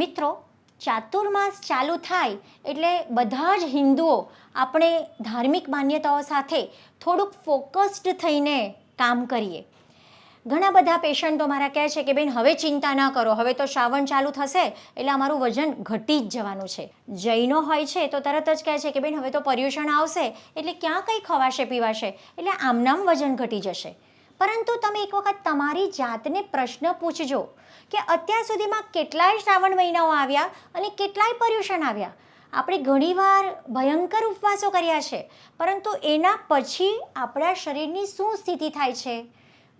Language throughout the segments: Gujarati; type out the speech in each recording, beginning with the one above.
મિત્રો, ચાતુર્માસ ચાલુ થાય એટલે બધા જ હિન્દુઓ આપણે ધાર્મિક માન્યતાઓ સાથે થોડુંક ફોકસ્ડ થઈને કામ કરીએ. ઘણા બધા પેશન્ટો મારા કહે છે કે બેન હવે ચિંતા ન કરો, હવે તો શ્રાવણ ચાલુ થશે એટલે અમારું વજન ઘટી જ જવાનું છે. જૈનો હોય છે તો તરત જ કહે છે કે બેન હવે તો પર્યુષણ આવશે એટલે ક્યાં કંઈ ખવાશે પીવાશે એટલે આમનામ વજન ઘટી જશે. પરંતુ તમે એક વખત તમારી જાતને પ્રશ્ન પૂછજો કે અત્યાર સુધીમાં કેટલાય શ્રાવણ મહિનાઓ આવ્યા અને કેટલાય પર્યુષણ આવ્યા. આપણે ઘણીવાર ભયંકર ઉપવાસો કર્યા છે, પરંતુ એના પછી આપણા શરીરની શું સ્થિતિ થાય છે?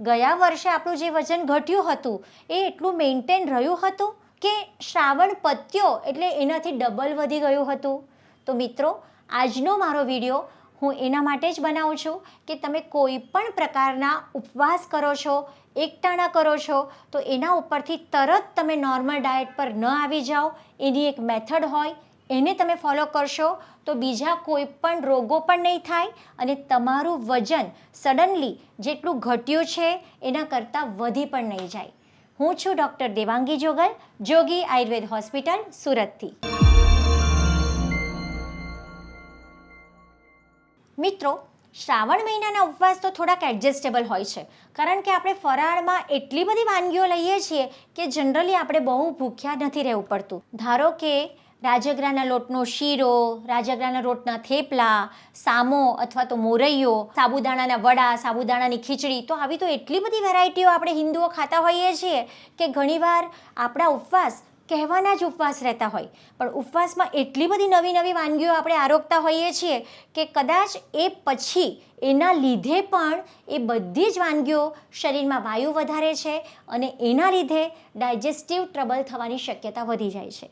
ગયા વર્ષે આપણું જે વજન ઘટ્યું હતું એ એટલું મેન્ટેન રહ્યું હતું કે શ્રાવણ પત્યો એટલે એનાથી ડબલ વધી ગયું હતું? તો મિત્રો, આજનો મારો વિડીયો હું એના માટે જ બનાવું છું કે તમે કોઈ પણ પ્રકારના ઉપવાસ કરો છો, એકટાણા કરો છો તો એના ઉપરથી તરત તમે નોર્મલ ડાયટ પર ન આવી જાઓ. એની એક મેથડ હોય, એને તમે ફોલો કરશો તો બીજા કોઈ પણ રોગો પણ નહીં થાય અને તમારું વજન સડનલી જેટલું ઘટ્યું છે એના કરતાં વધી પણ નહીં જાય. હું છું ડૉક્ટર દેવાંગી જોગલ, જોગી આયુર્વેદ હોસ્પિટલ, સુરતથી. મિત્રો, શ્રાવણ મહિનાના ઉપવાસ તો થોડાક એડજસ્ટેબલ હોય છે, કારણ કે આપણે ફરાળમાં એટલી બધી વાનગીઓ લઈએ છીએ કે જનરલી આપણે બહુ ભૂખ્યા નથી રહેવું પડતું. ધારો કે રાજગરાના લોટનો શીરો, રાજગરાના લોટના થેપલા, સામો અથવા તો મોરૈયો, સાબુદાણાના વડા, સાબુદાણાની ખીચડી, તો આવી તો એટલી બધી વેરાયટીઓ આપણે હિન્દુઓ ખાતા હોઈએ છીએ કે ઘણીવાર આપણા ઉપવાસ કહેવાના જ ઉપવાસ રહેતા હોય, પણ ઉપવાસમાં એટલી બધી નવી નવી વાનગીઓ આપણે આરોગતા હોઈએ છીએ કે કદાચ એ પછી એના લીધે પણ એ બધી જ વાનગીઓ શરીરમાં વાયુ વધારે છે અને એના લીધે ડાયજેસ્ટિવ ટ્રબલ થવાની શક્યતા વધી જાય છે.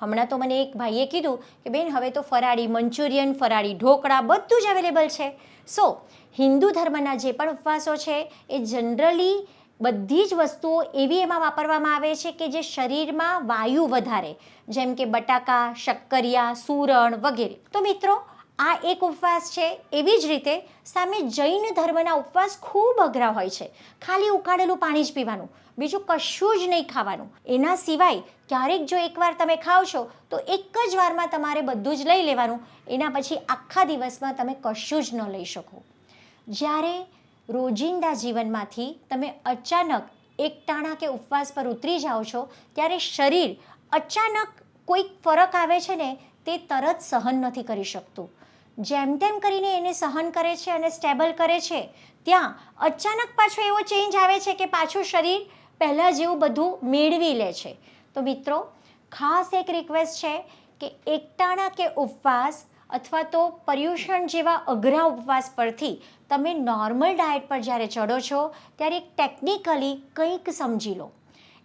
હમણાં તો મને એક ભાઈએ કીધું કે બેન હવે તો ફરાળી મંચુરિયન, ફરાળી ઢોકળા બધું જ અવેલેબલ છે. સો હિન્દુ ધર્મના જે પણ ઉપવાસો છે એ જનરલી બધી જ વસ્તુઓ એવી એમાં વાપરવામાં આવે છે કે જે શરીરમાં વાયુ વધારે, જેમ કે બટાકા, શક્કરિયા, સૂરણ વગેરે. તો મિત્રો, આ એક ઉપવાસ છે. એવી જ રીતે સામે જૈન ધર્મના ઉપવાસ ખૂબ અઘરા હોય છે. ખાલી ઉકાળેલું પાણી જ પીવાનું, બીજું કશું જ નહીં ખાવાનું. એના સિવાય ક્યારેક જો એકવાર તમે ખાવ છો તો એક જ વારમાં તમારે બધું જ લઈ લેવાનું. એના પછી આખા દિવસમાં તમે કશું જ ન લઈ શકો. જ્યારે રોજિંદા જીવનમાંથી તમે અચાનક એકટાણા કે ઉપવાસ પર ઉતરી જાઓ છો ત્યારે શરીર અચાનક કોઈક ફરક આવે છે ને તે તરત સહન નથી કરી શકતું. જેમ તેમ કરીને એને સહન કરે છે અને સ્ટેબલ કરે છે, ત્યાં અચાનક પાછો એવો ચેન્જ આવે છે કે પાછું શરીર પહેલાં જેવું બધું મેળવી લે છે. તો મિત્રો, ખાસ એક રિક્વેસ્ટ છે કે એકટાણા કે ઉપવાસ અથવા તો પર્યુષણ જેવા અઘરા ઉપવાસ પરથી તમે નોર્મલ ડાયટ પર જ્યારે ચડો છો ત્યારે ટેકનિકલી કંઈક સમજી લો.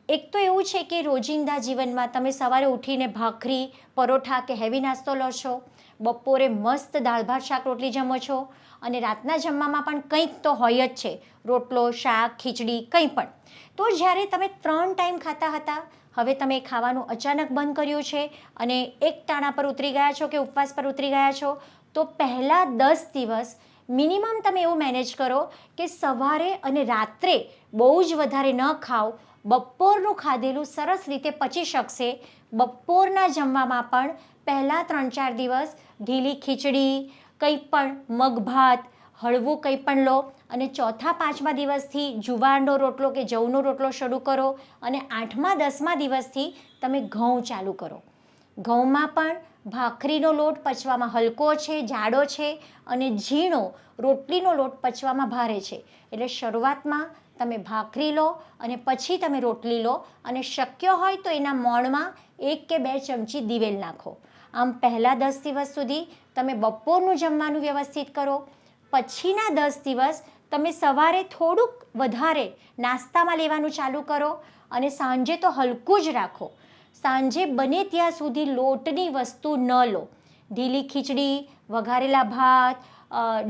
એક તો એવું છે કે રોજિંદા જીવનમાં તમે સવારે ઉઠીને ભાખરી, પરોઠા કે હેવી નાસ્તો લો છો, બપોરે મસ્ત દાળ ભાત શાક રોટલી જમો છો અને રાતના જમવામાં પણ કંઈક તો હોય જ છે, રોટલો, શાક, ખીચડી, કંઈ પણ. તો જ્યારે તમે 3 ટાઈમ ખાતા હતા, હવે તમે ખાવાનું અચાનક બંધ કર્યું છે અને એકટાણા પર ઉતરી ગયા છો કે ઉપવાસ પર ઉતરી ગયા છો, તો પહેલા 10 દિવસ મિનિમમ તમે એવું મેનેજ કરો કે સવારે અને રાત્રે બહુ જ વધારે ન ખાઓ. બપોરનું ખાધેલું સરસ રીતે પચી શકશે. બપોરના જમવામાં પણ પહેલાં 3-4 દિવસ ઢીલી ખીચડી, કંઈ પણ મગભાત, હળવું કંઈ પણ લો અને ચોથા 5મા દિવસથી જુવારનો રોટલો કે જવનો રોટલો શરૂ કરો અને 8મા-10મા દિવસથી તમે ઘઉં ચાલુ કરો. ઘઉંમાં પણ ભાખરીનો લોટ પચવામાં હલકો છે, જાડો છે અને ઝીણો રોટલીનો લોટ પચવામાં ભારે છે. એટલે શરૂઆતમાં તમે ભાખરી લો અને પછી તમે રોટલી લો અને શક્ય હોય તો એના મોણમાં 1 કે 2 ચમચી દિવેલ નાખો. આમ પહેલાં 10 દિવસ સુધી તમે બપોરનું જમવાનું વ્યવસ્થિત કરો. પછીના 10 દિવસ તમે સવારે થોડુંક વધારે નાસ્તામાં લેવાનું ચાલુ કરો અને સાંજે તો હલકું જ રાખો. સાંજે બને ત્યાં સુધી લોટની વસ્તુ ન લો. ઢીલી ખીચડી, વઘારેલા ભાત,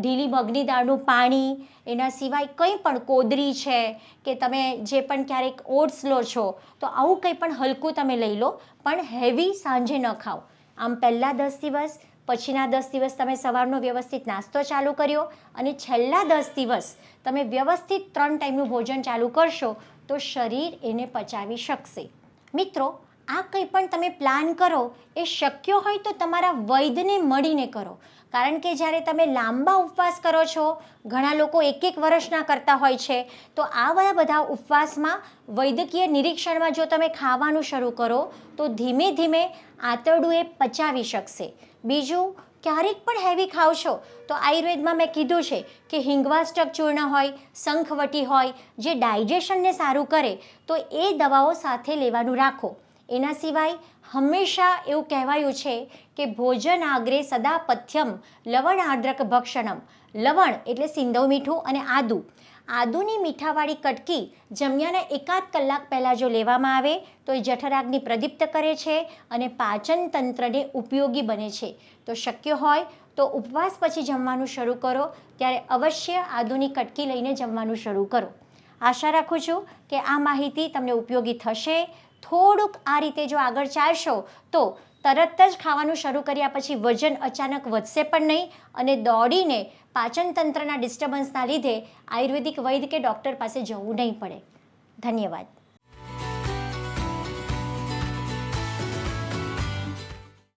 ઢીલી મગની દાળનું પાણી, એના સિવાય કંઈ પણ કોદરી છે કે તમે જે પણ ક્યારેક ઓટ્સ લો છો તો આવું કંઈ પણ હલકું તમે લઈ લો, પણ હેવી સાંજે ન ખાઓ. આમ પહેલાં 10 દિવસ, પછીના 10 દિવસ તમે સવારનો વ્યવસ્થિત નાસ્તો ચાલુ કર્યો અને છેલ્લા 10 દિવસ તમે વ્યવસ્થિત 3 ટાઈમનું ભોજન ચાલુ કરશો તો શરીર એને પચાવી શકશે. મિત્રો, આ કંઈ પણ તમે પ્લાન કરો એ શક્ય હોય તો તમારા વૈદ્યને મળીને કરો. કારણ કે જ્યારે તમે લાંબા ઉપવાસ કરો છો, ઘણા લોકો 1-1 વર્ષના કરતા હોય છે, તો આવા બધા ઉપવાસમાં વૈદ્યકીય નિરીક્ષણમાં જો તમે ખાવાનું શરૂ કરો તો ધીમે ધીમે આંતરડું એ પચાવી શકશે. બીજું, ક્યારેક પણ હેવી ખાવ છો તો આયુર્વેદમાં મેં કીધું છે કે હિંગવાષ્ટક ચૂર્ણ હોય, શંખવટી હોય, જે ડાયજેશનને સારું કરે, તો એ દવાઓ સાથે લેવાનું રાખો. એના સિવાય હંમેશા એવું કહેવાયું છે કે ભોજન આગ્રે સદા પથ્યમ લવણ આદ્રક ભક્ષણમ. લવણ એટલે સિંધવ મીઠું અને આદુ. આદુની મીઠાવાળી કટકી જમ્યાના 1-8 કલાક પહેલાં જો લેવામાં આવે તો એ જઠરાગ્નિ પ્રદીપ્ત કરે છે અને પાચન તંત્રને ઉપયોગી બને છે. તો શક્ય હોય તો ઉપવાસ પછી જમવાનું શરૂ કરો ત્યારે અવશ્ય આદુની કટકી લઈને જમવાનું શરૂ કરો. આશા રાખું છું કે આ માહિતી તમને ઉપયોગી થશે. થોડુંક આ રીતે જો આગળ ચાલશો તો તરત જ ખાવાનું શરૂ કર્યા પછી વજન અચાનક વધશે પણ નહીં અને દોડીને પાચન તંત્રના ડિસ્ટર્બન્સના લીધે આયુર્વેદિક વૈદ્ય કે ડૉક્ટર પાસે જવું નહીં પડે. ધન્યવાદ.